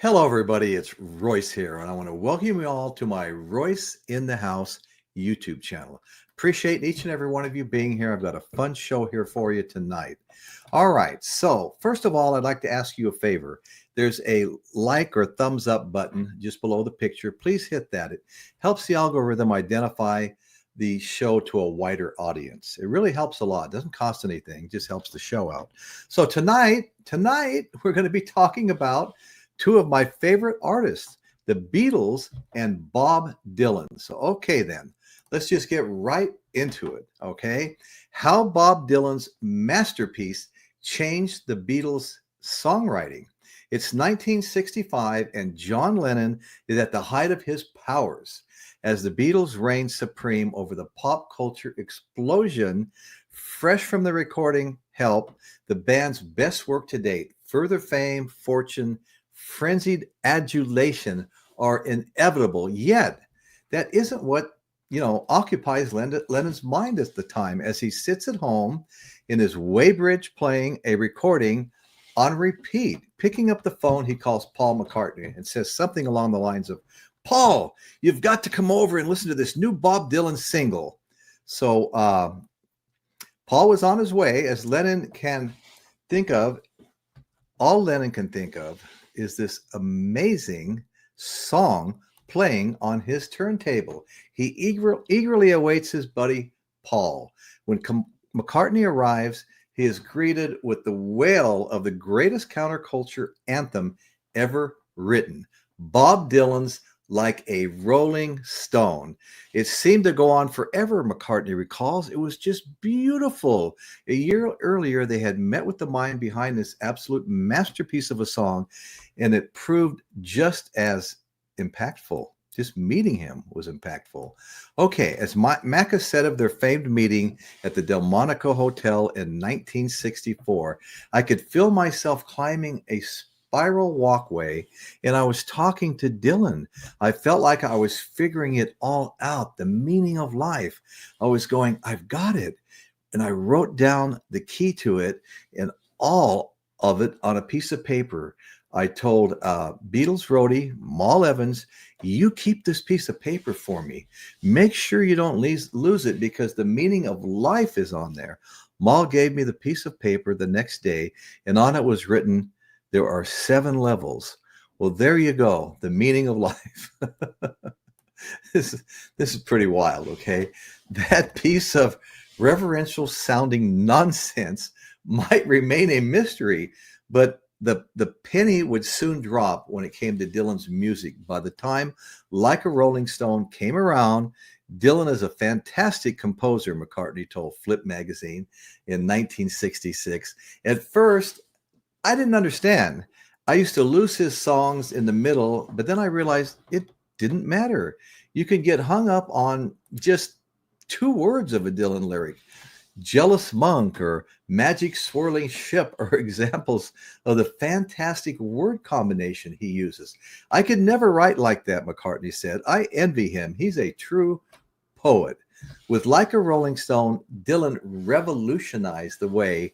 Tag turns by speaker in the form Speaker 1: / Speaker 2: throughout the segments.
Speaker 1: Hello, everybody. It's Royce here, and I want to welcome you all to my Royce in the House YouTube channel. Appreciate each and every one of you being here. I've got a fun show here for you tonight. All right. So, first of all, I'd like to ask you a favor. There's a like or thumbs up button just below the picture. Please hit that. It helps the algorithm identify the show to a wider audience. It really helps a lot. It doesn't cost anything. It just helps the show out. So tonight, we're going to be talking about two of my favorite artists, the Beatles and Bob Dylan. So, okay, then, let's just get right into it, okay? How Bob Dylan's masterpiece changed the Beatles' songwriting. It's 1965, and John Lennon is at the height of his powers as the Beatles reigned supreme over the pop culture explosion. Fresh from the recording Help, the band's best work to date, further fame, fortune, frenzied adulation are inevitable, yet that isn't what occupies Lennon's mind at the time as he sits at home in his Weybridge playing a recording on repeat. Picking up the phone, he calls Paul McCartney and says something along the lines of, "Paul, you've got to come over and listen to this new Bob Dylan single." So Paul was on his way. As Lennon can think of, all Lennon can think of is this amazing song playing on his turntable. He eagerly awaits his buddy Paul. When McCartney arrives, he is greeted with the wail of the greatest counterculture anthem ever written, Bob Dylan's "Like a Rolling Stone." It seemed to go on forever, McCartney recalls. It was just beautiful. A year earlier, they had met with the mind behind this absolute masterpiece of a song, and it proved just as impactful. Just meeting him was impactful. Okay, as Macca said of their famed meeting at the Delmonico Hotel in 1964, "I could feel myself climbing a spiral walkway, and I was talking to Dylan. I felt like I was figuring it all out, the meaning of life. I was going, I've got it. And I wrote down the key to it and all of it on a piece of paper. I told Beatles roadie Mal Evans, you keep this piece of paper for me. Make sure you don't lose it because the meaning of life is on there." Mal gave me the piece of paper the next day, and on it was written, "There are 7 levels." Well, there you go. The meaning of life. This is pretty wild, okay? That piece of reverential sounding nonsense might remain a mystery, but the penny would soon drop when it came to Dylan's music. By the time Like a Rolling Stone came around, Dylan is a fantastic composer, McCartney told Flip magazine in 1966. At first, I didn't understand. I used to lose his songs in the middle, but then I realized it didn't matter. You could get hung up on just 2 words of a Dylan lyric. Jealous Monk or Magic Swirling Ship are examples of the fantastic word combination he uses. "I could never write like that," McCartney said. "I envy him. He's a true poet." With Like a Rolling Stone, Dylan revolutionized the way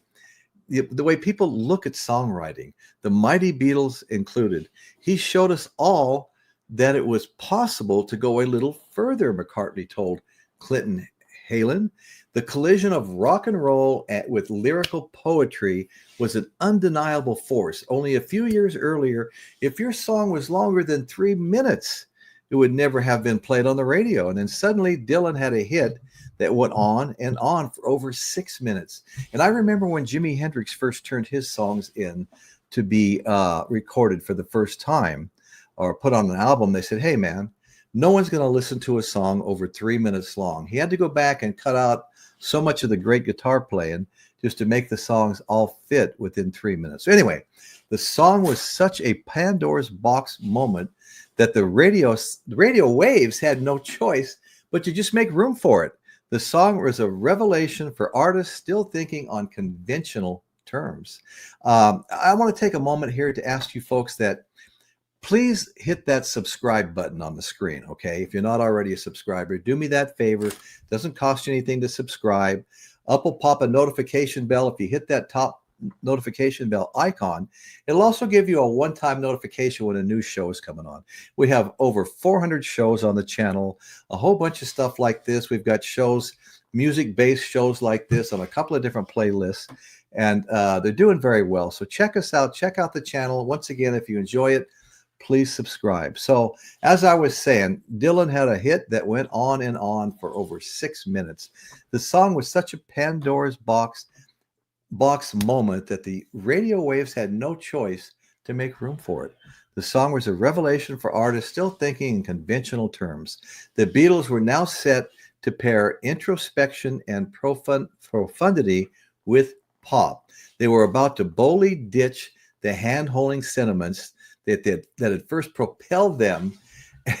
Speaker 1: people look at songwriting, the mighty Beatles included. He showed us all that it was possible to go a little further, McCartney told Clinton Halen. The collision of rock and roll with lyrical poetry was an undeniable force. Only a few years earlier, if your song was longer than 3 minutes, it would never have been played on the radio. And then suddenly Dylan had a hit that went on and on for over 6 minutes. And I remember when Jimi Hendrix first turned his songs in to be recorded for the first time or put on an album, they said, "Hey, man, no one's going to listen to a song over 3 minutes long." He had to go back and cut out so much of the great guitar playing just to make the songs all fit within 3 minutes. So anyway, the song was such a Pandora's box moment that the radio waves had no choice but to just make room for it. The song was a revelation for artists still thinking on conventional terms. I want to take a moment here to ask you folks that please hit that subscribe button on the screen, okay? If you're not already a subscriber, do me that favor. It doesn't cost you anything to subscribe. Up will pop a notification bell if you hit that top notification bell icon. It'll also give you a one-time notification when a new show is coming on. We have over 400 shows on the channel, a whole bunch of stuff like this. We've got shows, music-based shows like this on a couple of different playlists, and they're doing very well. So check us out. Check out the channel. Once again, if you enjoy it, please subscribe. So as I was saying, Dylan had a hit that went on and on for over 6 minutes. The song was such a Pandora's box moment that the radio waves had no choice to make room for it. The song was a revelation for artists still thinking in conventional terms. The Beatles were now set to pair introspection and profundity with pop. They were about to boldly ditch the hand-holding sentiments that had first propelled them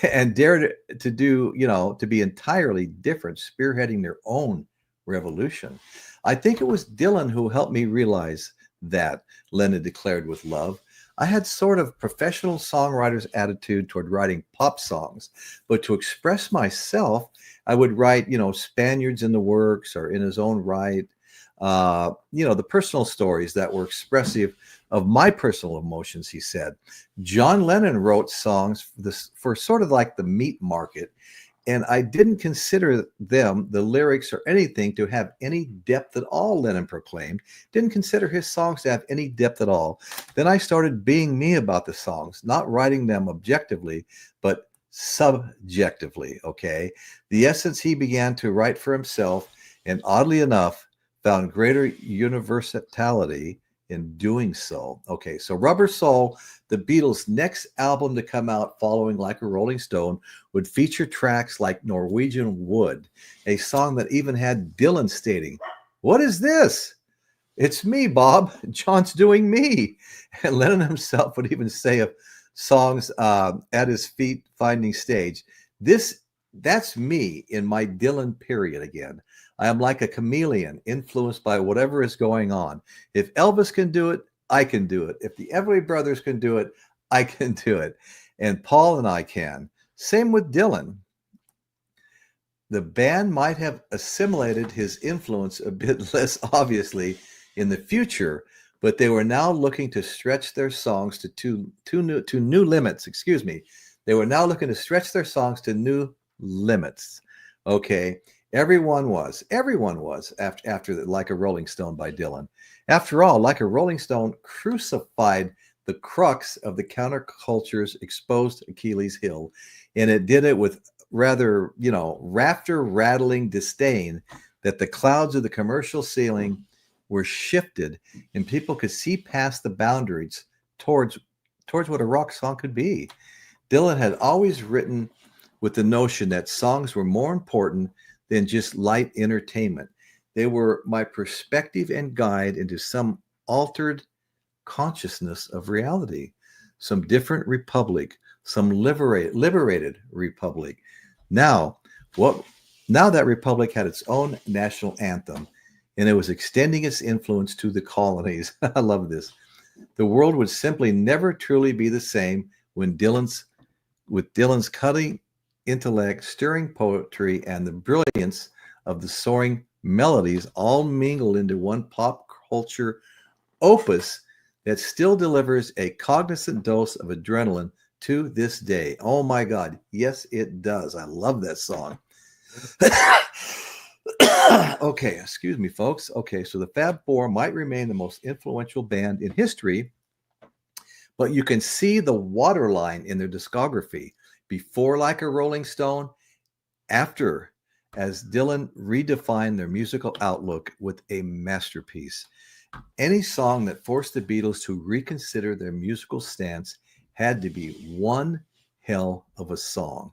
Speaker 1: and dared to do, to be entirely different, spearheading their own revolution. I think it was Dylan who helped me realize that, Lennon declared with love. I had sort of professional songwriter's attitude toward writing pop songs, but to express myself, I would write, Spaniards in the Works or In His Own Right, the personal stories that were expressive of my personal emotions, he said. John Lennon wrote songs for sort of like the meat market, and I didn't consider them, the lyrics or anything, to have any depth at all, Lennon proclaimed. Didn't consider his songs to have any depth at all. Then I started being me about the songs, not writing them objectively, but subjectively, okay? The essence he began to write for himself, and oddly enough, found greater universality in doing so. Okay, so Rubber Soul, the Beatles' next album to come out following Like a Rolling Stone, would feature tracks like Norwegian Wood, a song that even had Dylan stating, "What is this? It's me, Bob. John's doing me." And Lennon himself would even say of songs At His Feet, Finding Stage, that's me in my Dylan period again. I am like a chameleon influenced by whatever is going on. If Elvis can do it, I can do it. If the Everly Brothers can do it, I can do it. And Paul and I can. Same with Dylan. The band might have assimilated his influence a bit less obviously in the future, but they were now looking to stretch their songs to new limits. Excuse me. They were now looking to stretch their songs to new limits. Okay. Everyone was after Like a Rolling Stone by Dylan. After all, Like a Rolling Stone crucified the crux of the counterculture's exposed Achilles heel, and it did it with rather, rafter rattling disdain that the clouds of the commercial ceiling were shifted and people could see past the boundaries towards what a rock song could be. Dylan had always written with the notion that songs were more important than just light entertainment. They were my perspective and guide into some altered consciousness of reality, some different republic, some liberated republic. Now that republic had its own national anthem, and it was extending its influence to the colonies. I love this. The world would simply never truly be the same with Dylan's cutting intellect, stirring poetry, and the brilliance of the soaring melodies all mingled into one pop culture opus that still delivers a cognizant dose of adrenaline to this day. Oh my God. Yes, it does. I love that song. Okay, excuse me, folks. Okay, so the Fab Four might remain the most influential band in history, but you can see the waterline in their discography. Before Like a Rolling Stone, after, as Dylan redefined their musical outlook with a masterpiece. Any song that forced the Beatles to reconsider their musical stance had to be one hell of a song.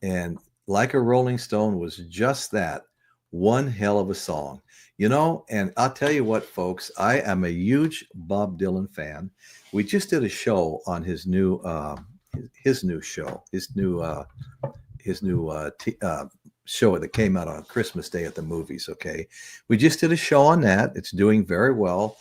Speaker 1: And Like a Rolling Stone was just that, one hell of a song. And I'll tell you what, folks, I am a huge Bob Dylan fan. We just did a show on his new show that came out on Christmas Day at the movies. Okay, we just did a show on that. It's doing very well.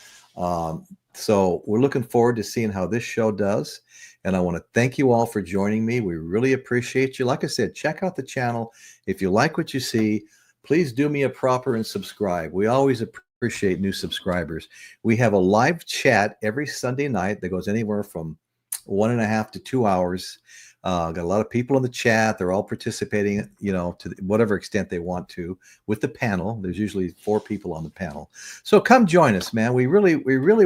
Speaker 1: So we're looking forward to seeing how this show does. And I want to thank you all for joining me. We really appreciate you. Like I said, check out the channel. If you like what you see, please do me a proper and subscribe. We always appreciate Appreciate new subscribers. We have a live chat every Sunday night that goes anywhere from 1.5 to 2 hours. Got a lot of people in the chat. They're all participating, to whatever extent they want to with the panel. There's usually 4 people on the panel. So come join us, man. We really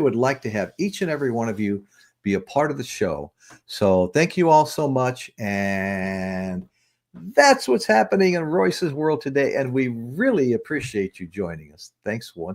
Speaker 1: would like to have each and every one of you be a part of the show. So thank you all so much. And that's what's happening in Royce's world today. And we really appreciate you joining us. Thanks once